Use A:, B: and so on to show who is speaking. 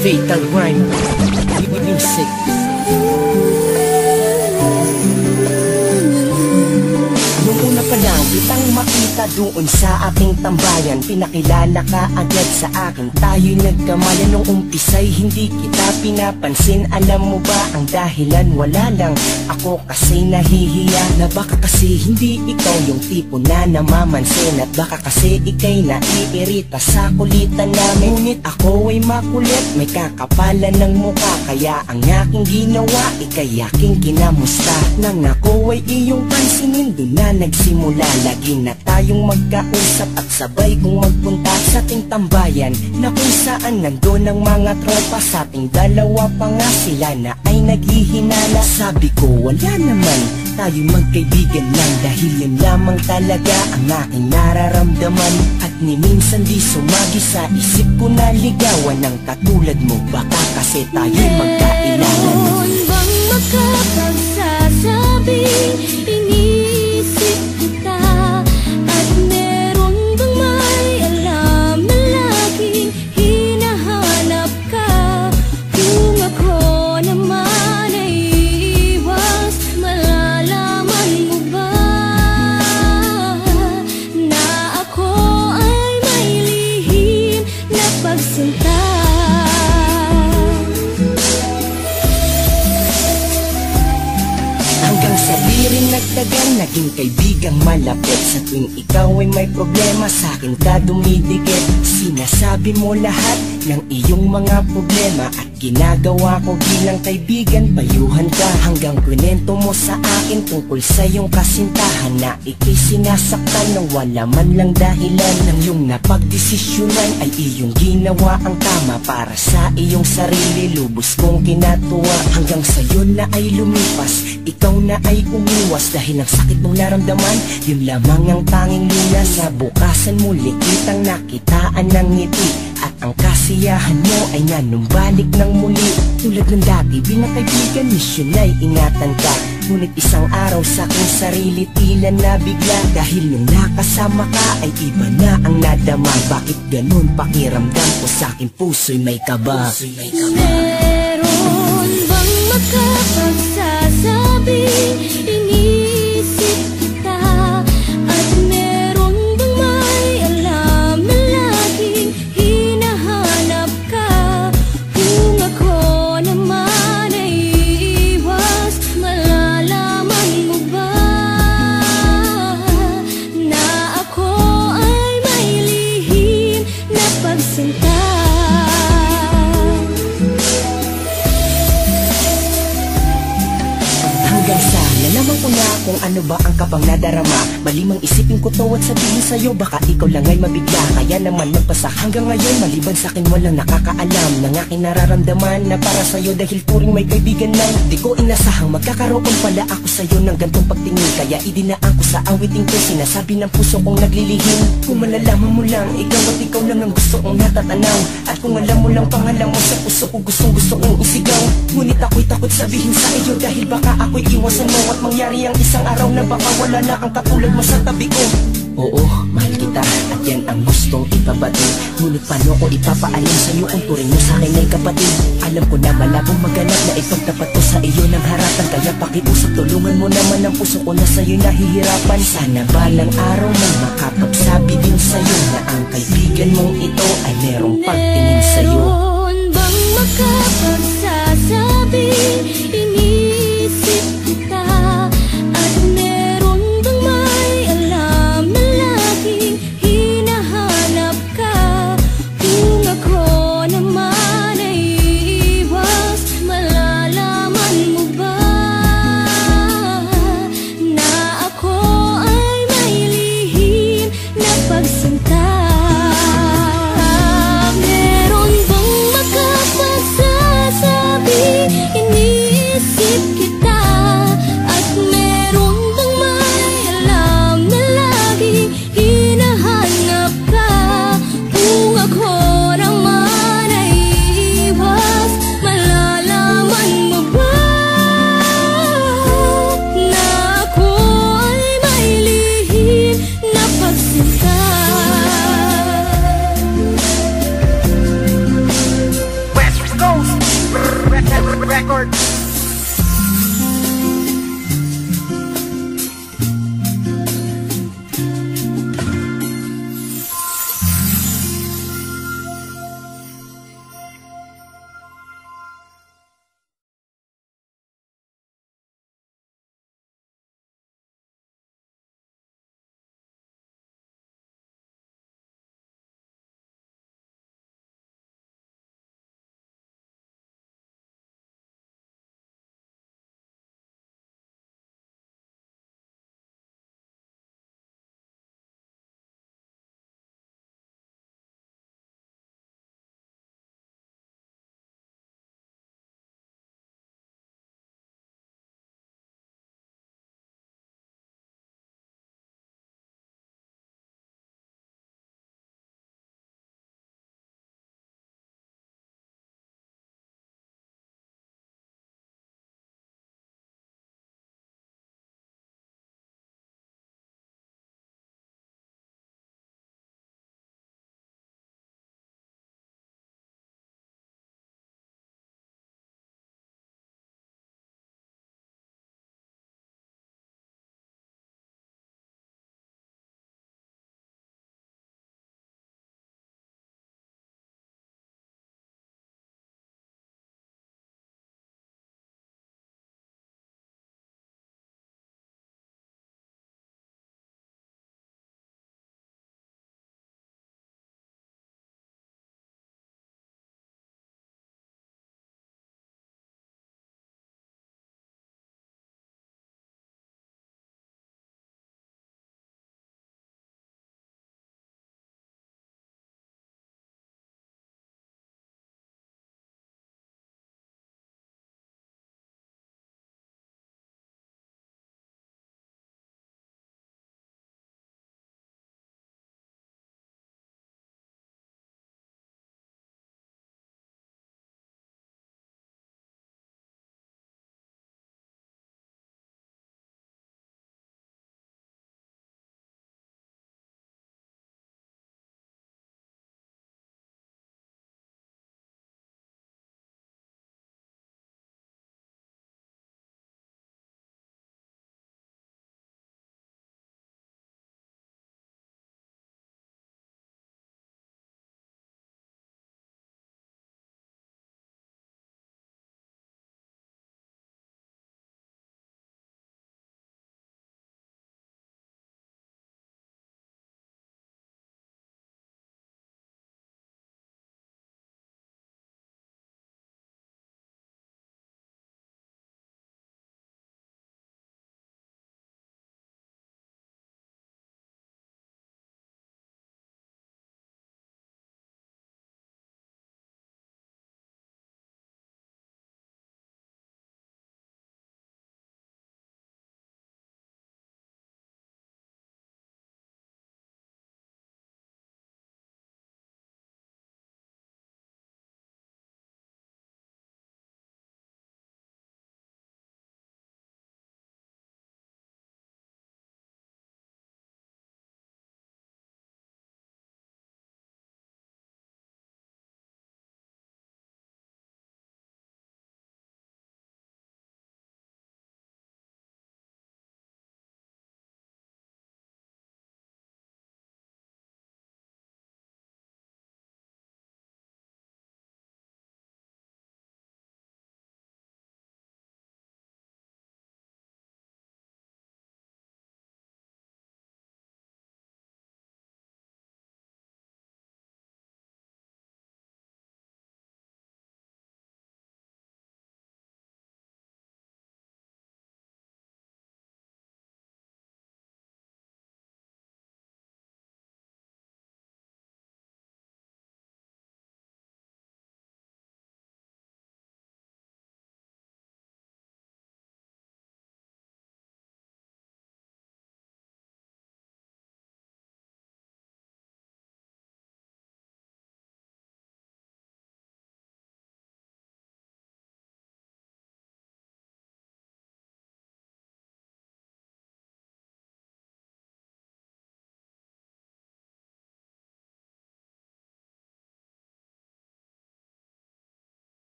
A: Fatal Rhyme Music. Una pa lang kitang makita doon sa ating tambayan, pinakilala ka agad sa akin. Tayo'y nagkamali nung umpisa'y hindi kita pinapansin. Alam mo ba ang dahilan? Wala lang, ako kasi nahihiya. Na baka kasi hindi ikaw yung tipo na namamansin, at baka kasi ika'y naiirita sa kulitan namin. Ngunit ako ay makulit, may kakapalan ng mukha, kaya ang aking ginawa ika'y aking kinamusta. Nang ako ay iyong pansinin, doon na nagsimula. Lagi na tayong magkausap at sabay kong magpunta sa ating tambayan, na kung saan nandun ang mga tropa. Sa ating dalawa pa nga sila na ay naghihinala. Sabi ko wala naman, tayo magkaibigan lang, dahil yun lamang talaga ang aking nararamdaman. At ni minsan di sumagi sa isip ko na ligawan ng katulad mo, baka kasi tayo'y magkailangan.
B: Meron bang makapagsasabi, inisip kita, at meron bang may alam na laging hinahanap ka? Kung ako naman ay iwas, malalaman mo ba na ako ay may lihim na pagsinta?
A: Hanggang sa di rin nagtagal, naging kaibigang malapit. Sa tuwing ikaw ay may problema, sa akin ka dumidikit. Sinasabi mo lahat ng iyong mga problema, at ginagawa ko bilang kaibigan, payuhan ka. Hanggang kwento mo sa akin tungkol sa iyong kasintahan, na ika'y sinasaktan ng wala man lang dahilan. Nang iyong napagdesisyonan ay iyong ginawa ang tama para sa iyong sarili, lubos kong kinatuwa. Hanggang sa yun na ay lumipas, ikaw na ay umiwas, dahil ang sakit mong naramdaman, yun lamang ang tanging lunas. Sa bukasan muli kitang nakitaan ng ngiti, at ang kasiyahan mo ay nanumbalik ng muli. Tulad ng dati bilang kaibigan, misyon ay ingatan ka. Ngunit isang araw sa aking sarili tila nabigla, dahil nung nakasama ka ay iba na ang nadama. Bakit ganun pakiramdam ko sa aking puso'y may kaba?
B: Meron bang makapagsasabi, inisip kita, at meron bang may alam na laging hinahanap ka? Kung ako naman ay iwas, malalaman mo ba na ako ay may lihim na pagsinta?
A: Hanggang sa nalaman ko na kung ano ba ang kabang nadarama. Malimang isipin ko to at sabihin sa'yo, baka ikaw lang ay mabigla. Kaya naman magpasak hanggang ngayon, maliban sa'kin walang nakakaalam ng aking nararamdaman na para sa'yo, dahil turing may kaibigan lang. Di ko inasahang magkakaroon pala ako sa'yo ng gantong pagtingin, kaya idinaan ko sa awiting ko, sinasabi ng puso kong naglilihim. Kung malalaman mo lang, ikaw at ikaw lang ang gusto kong natatanaw, at kung alam mo lang pangalan mo sa puso ko, gusto kong isigaw. Ngunit ako'y takot sabihin sa iyo, dahil baka ako'y iwasan mo, at mangyari ang isang araw na baka wala na ang katulad mo sa tabi ko. Oo, mahal kita, at yan ang gustong ipabati. Ngunit paano ko ipapaalam sa'yo kung turing mo sa'kin ay kapatid? Alam ko na malabong maganap na ipagtapat ko sa iyo ng harapan, kaya pakiusap, tulungan mo naman ang puso ko na sa'yo'y nahihirapan. Sana balang araw may makapagsabi din sa'yo na ang kaibigan mong ito ay merong pagtingin sa'yo.
B: Meron bang makapagsasabi,